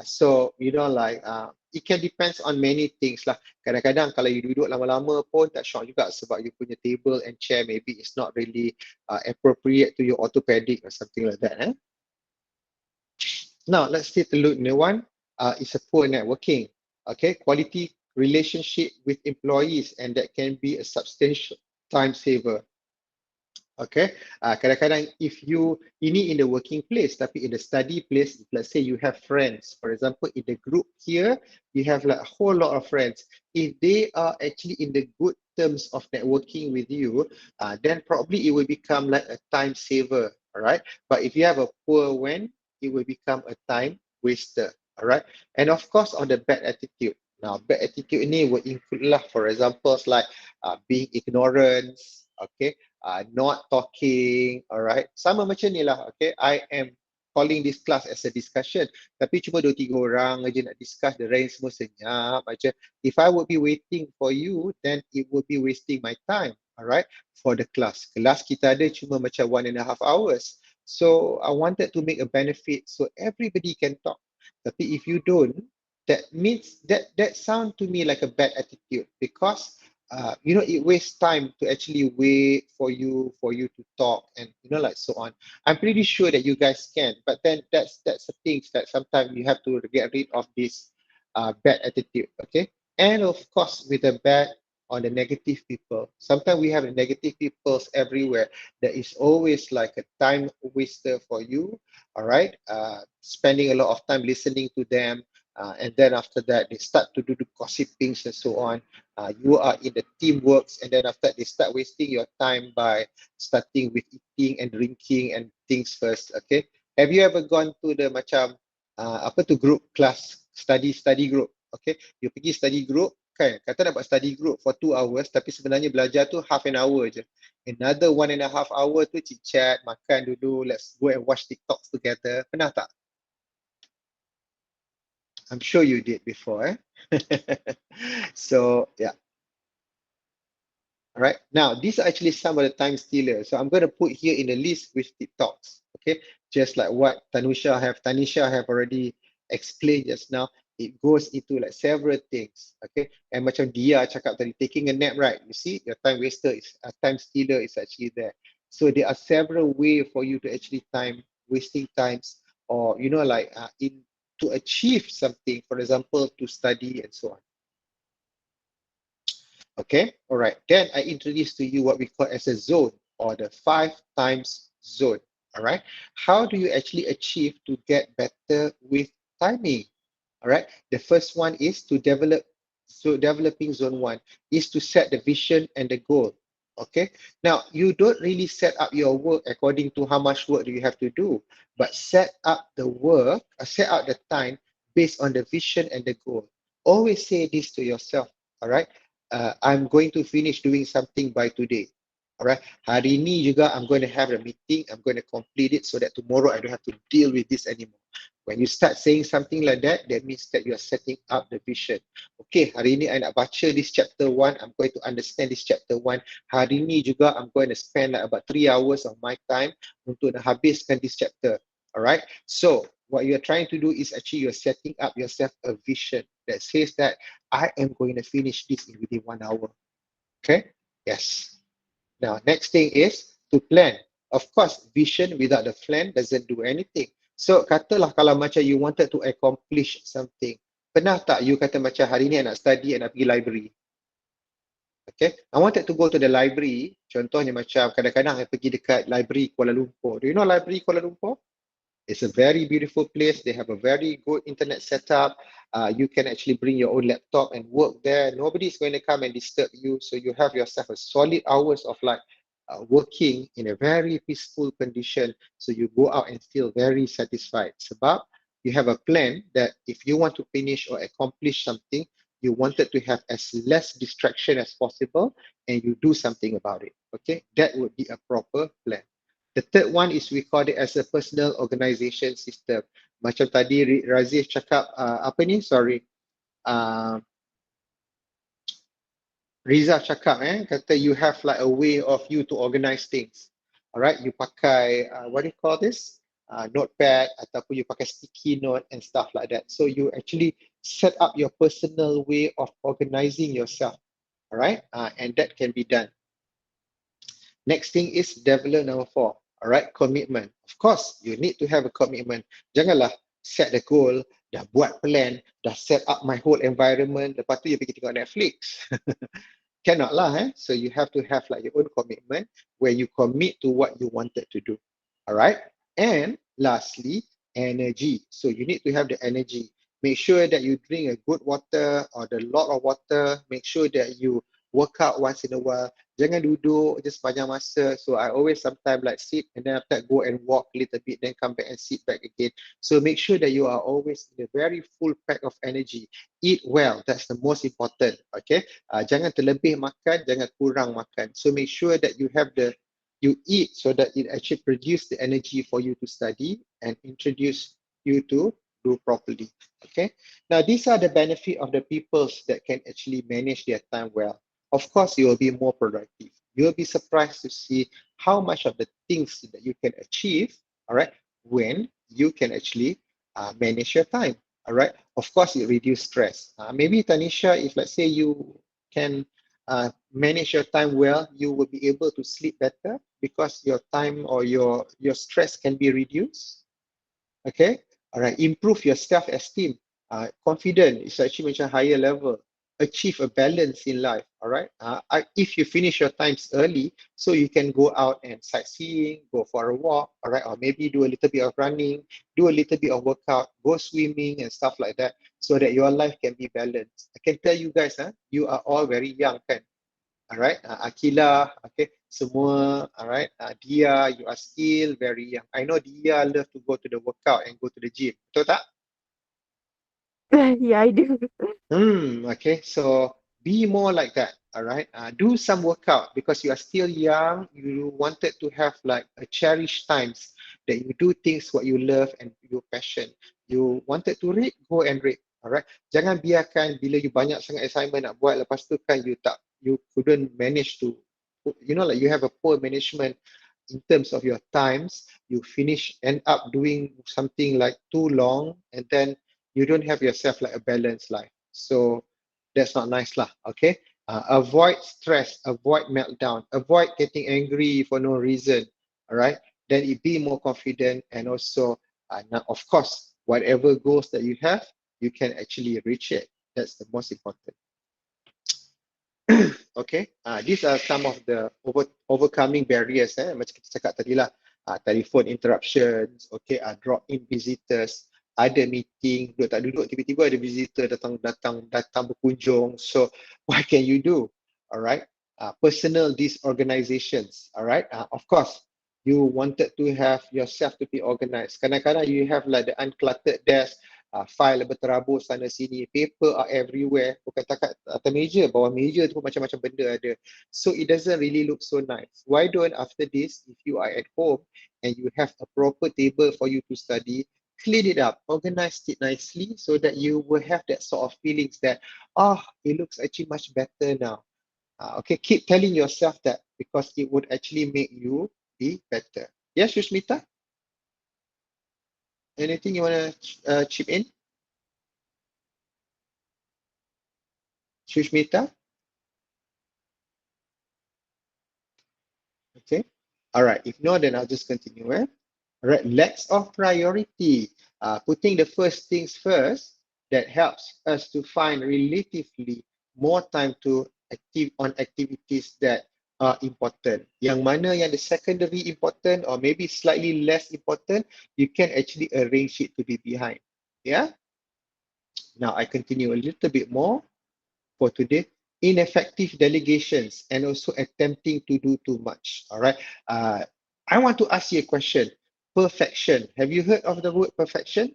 So you know, like it can depends on many things lah. Kadang-kadang kalau you duduk lama-lama pun tak syok juga sebab you punya table and chair maybe it's not really appropriate to your orthopedic or something like that. Now, let's take a look. The one is a poor networking. Okay, quality relationship with employees, and that can be a substantial time saver. Okay, kadang-kadang if you ini in the working place, tapi in the study place, let's say you have friends. For example, in the group here, you have like a whole lot of friends. If they are actually in the good terms of networking with you, then probably it will become like a time saver. All right, but if you have a poor one, it will become a time waster. All right, and of course on the bad attitude. Now, bad attitude ini will include lah, for examples like being ignorant, okay, not talking, all right. Sama macam ni lah, okay. I am calling this class as a discussion, tapi cuma 2-3 orang aja nak discuss, the rest semua senyap aja. If I would be waiting for you, then it would be wasting my time, all right, for the class. Kelas kita ada cuma macam 1.5 hours. So I wanted to make a benefit so everybody can talk. Tapi if you don't, that means that sound to me like a bad attitude because you know, it wastes time to actually wait for you to talk and you know, like so on. I'm pretty sure that you guys can, but then that's the things that sometimes you have to get rid of this bad attitude. Okay, and of course with the bad on the negative people. Sometimes we have the negative people everywhere. There is always like a time waster for you. All right, spending a lot of time listening to them. And then after that, they start to do the gossipings and so on. You are in the teamworks, and then after that, they start wasting your time by starting with eating and drinking and things first. Okay, have you ever gone to the macam apa tu group class study group? Okay, you pergi study group kan, kata nak buat study group for 2 hours, tapi sebenarnya belajar tu half an hour je. Another 1.5 hour tu chit chat, makan dulu, let's go and watch TikToks together. Pernah tak? I'm sure you did before. So yeah. All right. Now, these are actually some of the time stealers. So I'm going to put here in the list with TikToks. Okay, just like what Tanisha have already explained just now, it goes into like several things. Okay, and macam dia cakap tadi, taking a nap, right? You see, your time waster is a time stealer is actually there. So there are several ways for you to actually wasting times, or you know, like in to achieve something, for example, to study and so on. Okay, all right. Then I introduce to you what we call as a zone, or the 5 times zone. All right. How do you actually achieve to get better with timing? All right. The first one is to developing zone 1 is to set the vision and the goal. Okay. Now you don't really set up your work according to how much work do you have to do, but set up the work, set out the time based on the vision and the goal. Always say this to yourself. All right. I'm going to finish doing something by today. All right. Hari ini juga I'm going to have a meeting. I'm going to complete it so that tomorrow I don't have to deal with this anymore. When you start saying something like that, that means that you are setting up the vision. Okay, hari ini I nak baca this chapter 1. I'm going to understand this chapter 1. Hari ini juga I'm going to spend like about 3 hours of my time untuk nak habiskan this chapter. All right. So what you're trying to do is actually you're setting up yourself a vision that says that I am going to finish this within 1 hour. Okay? Yes. Now, next thing is to plan. Of course, vision without the plan doesn't do anything. So, katalah kalau macam you wanted to accomplish something. Pernah tak you kata macam hari ni I nak study, I nak pergi library. Okay, I wanted to go to the library. Contohnya macam kadang-kadang I pergi dekat library Kuala Lumpur. Do you know library Kuala Lumpur? It's a very beautiful place. They have a very good internet setup. You can actually bring your own laptop and work there. Nobody's going to come and disturb you. So you have yourself a solid hours of like working in a very peaceful condition. So you go out and feel very satisfied. Sebab you have a plan that if you want to finish or accomplish something, you wanted to have as less distraction as possible and you do something about it. Okay, that would be a proper plan. The third one is we call it as a personal organization system. Macam tadi Razif cakap, Riza cakap, kata you have like a way of you to organize things. Alright, you pakai, what do you call this? Notepad, ataupun you pakai sticky note and stuff like that. So you actually set up your personal way of organizing yourself. Alright, and that can be done. Next thing is develop number 4. Alright, commitment. Of course, you need to have a commitment. Janganlah set the goal, dah buat plan, dah set up my whole environment, lepas tu you pergi tengok Netflix. Cannot lah, So you have to have like your own commitment where you commit to what you wanted to do. Alright, and lastly, energy. So you need to have the energy. Make sure that you drink a good water or the lot of water. Make sure that you work out once in a while. Jangan duduk just sepanjang masa. So I always sometimes like sit and then after go and walk a little bit, then come back and sit back again. So make sure that you are always in a very full pack of energy. Eat well, that's the most important. Okay, jangan terlebih makan, jangan kurang makan. So make sure that you eat so that it actually produce the energy for you to study and introduce you to do properly. Okay, now these are the benefit of the peoples that can actually manage their time well. Of course, you will be more productive. You will be surprised to see how much of the things that you can achieve, all right, when you can actually manage your time, all right. Of course, it reduce stress. Maybe Tanisha, if let's say you can manage your time well, you will be able to sleep better because your time or your stress can be reduced. Okay, all right. Improve your self-esteem. Confident is actually much higher level. Achieve a balance in life. All right. If you finish your times early, so you can go out and sightseeing, go for a walk, all right, or maybe do a little bit of running, do a little bit of workout, go swimming and stuff like that, so that your life can be balanced. I can tell you guys, you are all very young, kan? All right, Akila, okay, semua, all right, Dia, you are still very young. I know Dia love to go to the workout and go to the gym. Betul tak? Yeah, I do. Okay, so be more like that, all right? Do some workout because you are still young. You wanted to have like a cherished times that you do things what you love and your passion. You wanted to read, go and read, all right? Jangan biarkan bila you banyak sangat assignment nak buat, lepas tu kan you couldn't manage to, you know, like you have a poor management in terms of your times, you end up doing something like too long, and then you don't have yourself like a balanced life. So that's not nice lah. Okay. Avoid stress, avoid meltdown, avoid getting angry for no reason. All right. Then be more confident, and also, now, of course, whatever goals that you have, you can actually reach it. That's the most important. Okay, these are some of the overcoming barriers. Macam kita cakap tadi lah, telephone interruptions, okay, drop in visitors, ada meeting, duduk tak duduk, tiba-tiba ada visitor datang berkunjung. So what can you do? Alright, personal disorganizations. Alright, of course, you wanted to have yourself to be organized. Kadang-kadang you have like the uncluttered desk, file berterabur sana sini, paper are everywhere, bukan takat atas meja, bawah meja tu pun macam-macam benda ada. So it doesn't really look so nice. Why don't after this, if you are at home and you have a proper table for you to study, clean it up, organize it nicely, so that you will have that sort of feelings that, it looks actually much better now. Okay, keep telling yourself that, because it would actually make you be better. Yes, Sushmita? Anything you want to chip in? Sushmita? Okay. All right. If not, then I'll just continue. All right. Lacks of priority. Putting the first things first, that helps us to find relatively more time to on activities that are important. Yang mana yang the secondary important, or maybe slightly less important, you can actually arrange it to be behind. Yeah. Now I continue a little bit more for today. Ineffective delegations and also attempting to do too much. All right. I want to ask you a question. Perfection. Have you heard of the word perfection?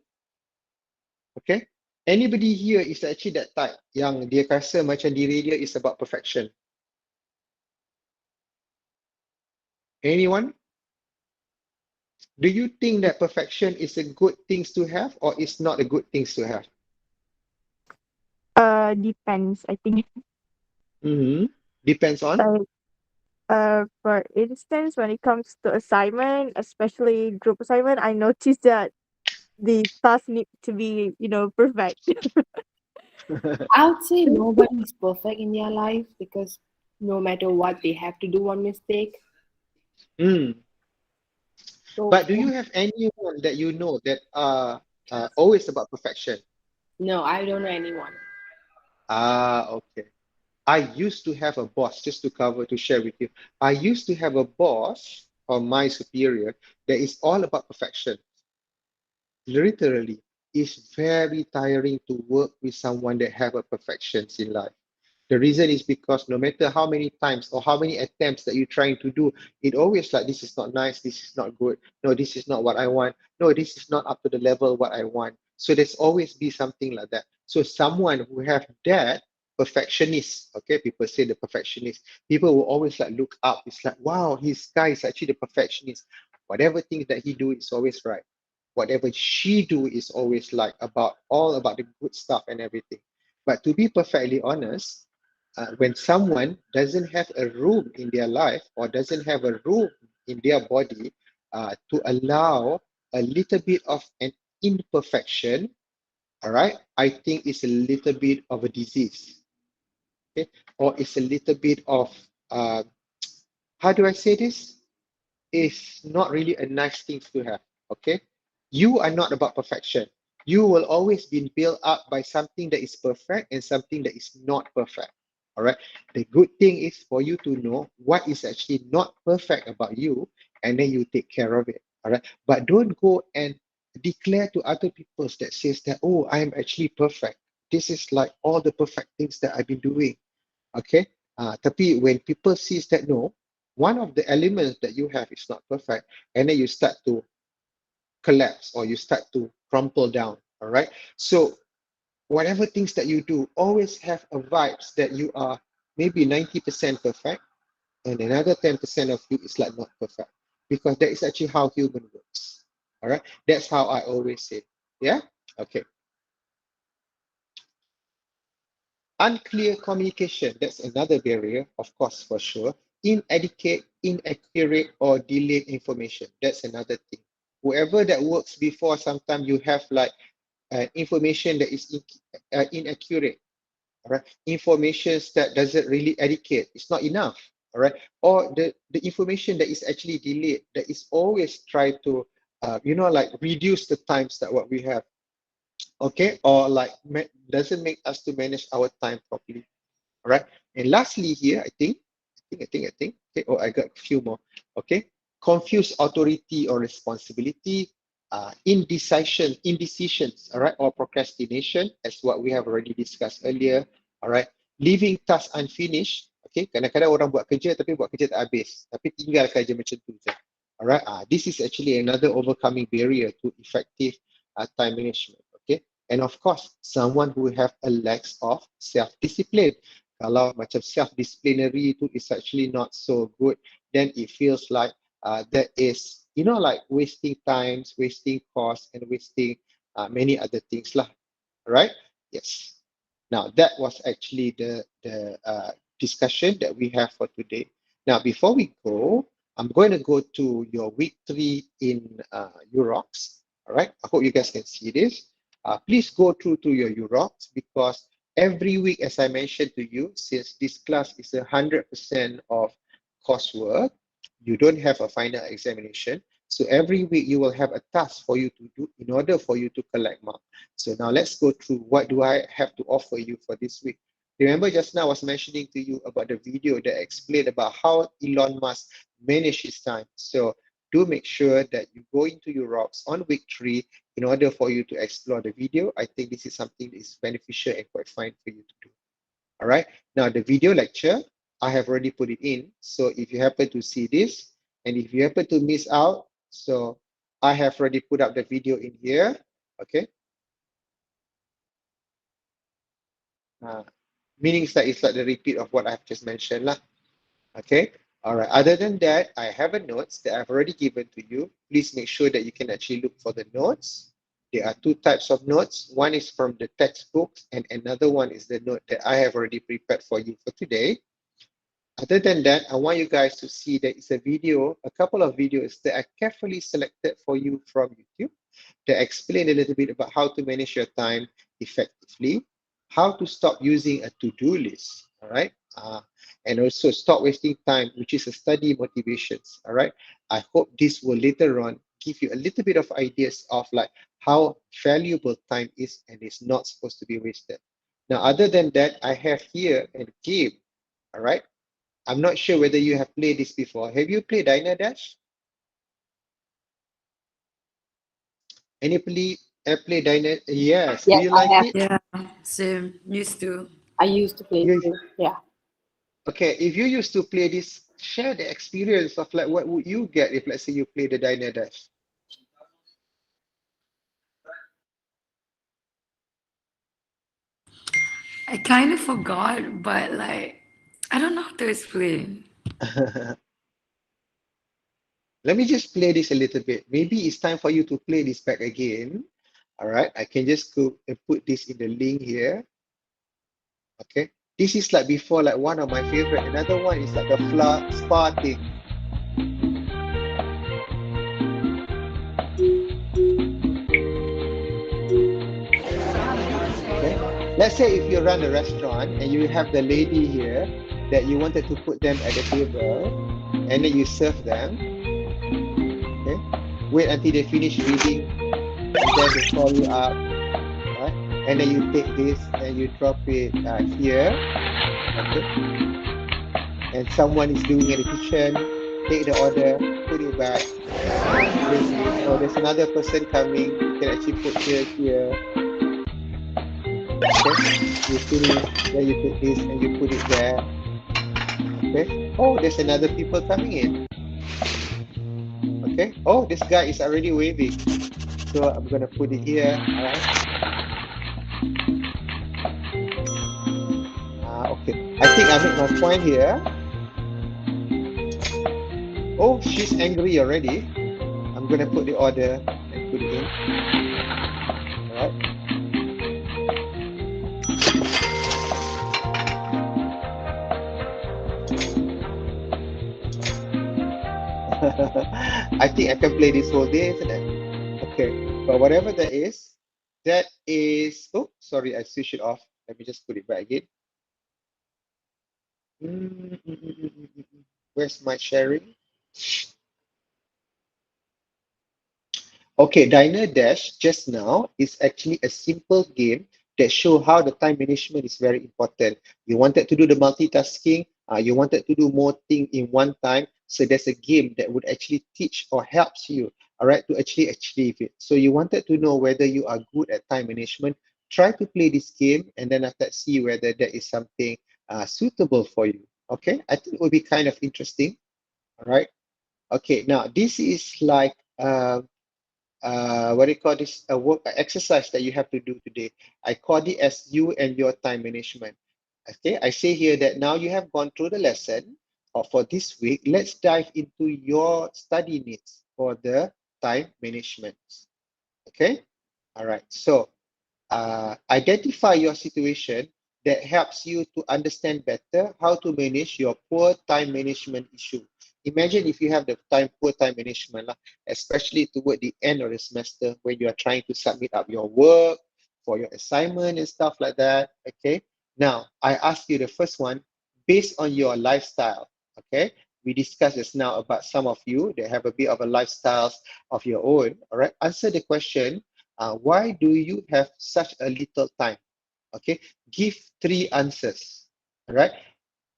Okay. Anybody here is actually that type yang dia rasa macam diri dia is about perfection? Anyone? Do you think that perfection is a good thing to have, or is not a good thing to have? Depends, I think. Depends on? For instance, when it comes to assignment, especially group assignment, I noticed that the task need to be, perfect. I would say nobody is perfect in their life, because no matter what, they have to do one mistake. So, But do you have anyone that you know that are always about perfection? no, I don't know anyone. Okay. I used to have a boss, just to share with you. I used to have a boss, or my superior, that is all about perfection. Literally, it's very tiring to work with someone that have a perfections in life. The reason is because no matter how many times or how many attempts that you're trying to do, it always like, this is not nice, this is not good, no, this is not what I want, no, this is not up to the level what I want. So there's always be something like that. So someone who have that perfectionist, okay, people say the perfectionist, people will always like look up. It's like, wow, this guy is actually the perfectionist. Whatever things that he do is always right. Whatever she do is always like all about the good stuff and everything. But to be perfectly honest, when someone doesn't have a room in their life, or doesn't have a room in their body to allow a little bit of an imperfection, all right, I think it's a little bit of a disease, okay, or it's a little bit of how do I say this? It's not really a nice thing to have. Okay, you are not about perfection. You will always be built up by something that is perfect and something that is not perfect. All right. The good thing is for you to know what is actually not perfect about you, and then you take care of it. All right. But don't go and declare to other people that says that, oh, I am actually perfect. This is like all the perfect things that I've been doing. Okay. Tapi when people sees that, no, one of the elements that you have is not perfect, and then you start to collapse, or you start to crumple down. All right. So whatever things that you do, always have a vibes that you are maybe 90% perfect, and another 10% of you is like not perfect, because that is actually how human works. All right. That's how I always say. Yeah. Okay. Unclear communication, that's another barrier, of course, for sure. Inadequate inaccurate or delayed information. That's another thing. Whoever that works before, sometimes you have like information that is inaccurate, all right? Information that doesn't really educate, it's not enough, all right? Or the information that is actually delayed, that is always try to, like reduce the times that what we have, okay? Or like doesn't make us to manage our time properly, all right? And lastly here, I think, okay, oh, I got a few more, okay? Confuse authority or responsibility, indecisions, all right, or procrastination, as what we have already discussed earlier, all right? Leaving tasks unfinished, okay? Kadang-kadang orang buat kerja tapi buat kerja tak habis, tapi tinggal kerja macam tu je, all right? This is actually another overcoming barrier to effective time management, okay? And of course, someone who have a lack of self-discipline. Kalau macam self-disciplinary itu is actually not so good, then it feels like that is, like wasting times, wasting costs, and wasting many other things lah, right? Yes. Now that was actually the discussion that we have for today. Now before we go, I'm going to go to your week 3 in UROX. All right, I hope you guys can see this. Please go through to your UROX, because every week, as I mentioned to you, since this class is 100% of coursework, you don't have a final examination. So every week you will have a task for you to do in order for you to collect mark. So now let's go through what do I have to offer you for this week. Remember just now I was mentioning to you about the video that explained about how Elon Musk managed his time. So do make sure that you go into your rocks on week 3 in order for you to explore the video. I think this is something that is beneficial and quite fine for you to do. All right. Now the video lecture, I have already put it in. So if you happen to see this, and if you happen to miss out, so I have already put up the video in here. Okay. Meaning that it's like the repeat of what I've just mentioned lah. Okay. All right. Other than that, I have a notes that I've already given to you. Please make sure that you can actually look for the notes. There are 2 types of notes. One is from the textbooks, and another one is the note that I have already prepared for you for today. Other than that, I want you guys to see that it's a video, a couple of videos that are carefully selected for you from YouTube that explain a little bit about how to manage your time effectively, how to stop using a to-do list, all right? And also stop wasting time, which is a study motivations, all right? I hope this will later on give you a little bit of ideas of like how valuable time is and is not supposed to be wasted. Now, other than that, I have here a game, all right? I'm not sure whether you have played this before. Have you played Diner Dash? Any play Diner? Yes. Yes, Do you like it? Yeah, same. Used to. I used to play You- too. Yeah. Okay, if you used to play this, share the experience of like what would you get if let's say you play the Diner Dash? I kind of forgot, but like, I don't know how to explain. Let me just play this a little bit. Maybe it's time for you to play this back again. All right, I can just go and put this in the link here. Okay, this is like before, like one of my favorite. Another one is like the spa thing. Okay, let's say if you run a restaurant and you have the lady here that you wanted to put them at the table, and then you serve them. Okay, wait until they finish reading, and then they call you up, right? And then you take this and you drop it here. Okay, and someone is doing in the kitchen, take the order, put it back. So there's another person coming, you can actually put here. Okay, you finish, then you take this and you put it there. Okay, oh, there's another people coming in. Okay, oh, this guy is already waving, so I'm gonna put it here. All right. Okay, I think I made my point here. Oh, she's angry already. I'm gonna put the order and put it in. All right. I think I can play this whole day, isn't it? Okay, but whatever that is, oh, sorry, I switched it off. Let me just put it back again. Where's my sharing? Okay, Diner Dash just now is actually a simple game that show how the time management is very important. You wanted to do the multitasking, you wanted to do more things in one time. So there's a game that would actually teach or helps you, all right, to actually achieve it. So you wanted to know whether you are good at time management. Try to play this game and then after that see whether that is something suitable for you. Okay, I think it would be kind of interesting. All right. Okay, now this is like what do you call this, a work exercise that you have to do today. I call it as you and your time management. Okay, I say here that now you have gone through the lesson for this week. Let's dive into your study needs for the time management. Okay, all right, so identify your situation that helps you to understand better how to manage your poor time management issue. Imagine if you have the poor time management, especially toward the end of the semester when you are trying to submit up your work for your assignment and stuff like that. Okay. Now, I ask you the first one based on your lifestyle. Okay. We discussed just now about some of you that have a bit of a lifestyle of your own. All right. Answer the question, why do you have such a little time? Okay, give 3 answers. All right,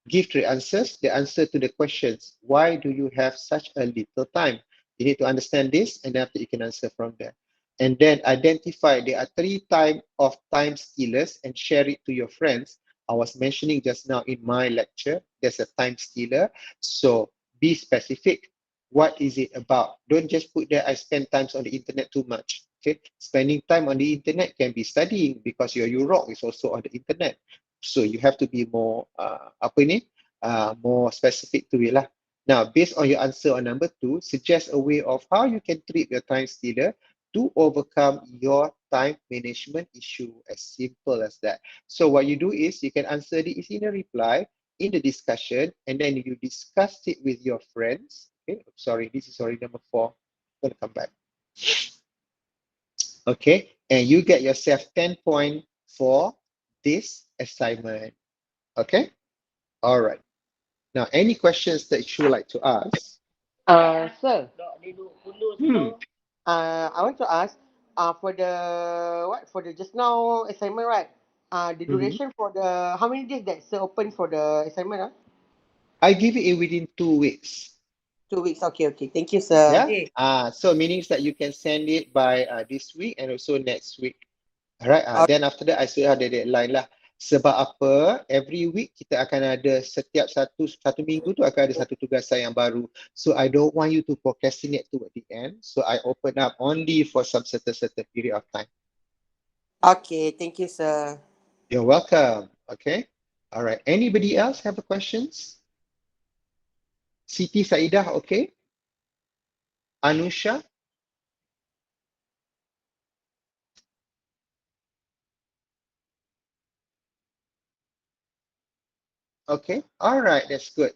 give 3 answers. The answer to the questions. Why do you have such a little time? You need to understand this, and after you can answer from there. And then identify there are 3 types of time stealers and share it to your friends. I was mentioning just now in my lecture, there's a time stealer. So be specific. What is it about? Don't just put there, I spend times on the internet too much. Okay, spending time on the internet can be studying because your UROC is also on the internet. So you have to be more more specific to it lah. Now, based on your answer on number 2, suggest a way of how you can treat your time stealer to overcome your time management issue. As simple as that. So what you do is you can answer this in a reply in the discussion, and then you discuss it with your friends. Okay, sorry, this is already number 4. I'm gonna come back. Okay, and you get yourself 10 points for this assignment. Okay, all right. Now, any questions that you would like to ask? Sir. I want to ask, for the just now assignment, right? The duration for the how many days that's open for the assignment? I give it within 2 weeks. 2 weeks. Okay, okay. Thank you, sir. Yeah. So meaning that you can send it by this week and also next week. Alright. Then after that, I still ada deadline lah. Sebab apa? Every week kita akan ada setiap satu minggu tu akan ada satu tugasan yang baru. So I don't want you to procrastinate toward the end. So I open up only for some certain period of time. Okay, thank you, sir. You're welcome. Okay. All right. Anybody else have a questions? Siti Saidah, okay? Anusha? Okay. All right. That's good.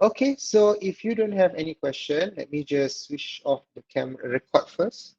Okay. So if you don't have any question, let me just switch off the camera record first.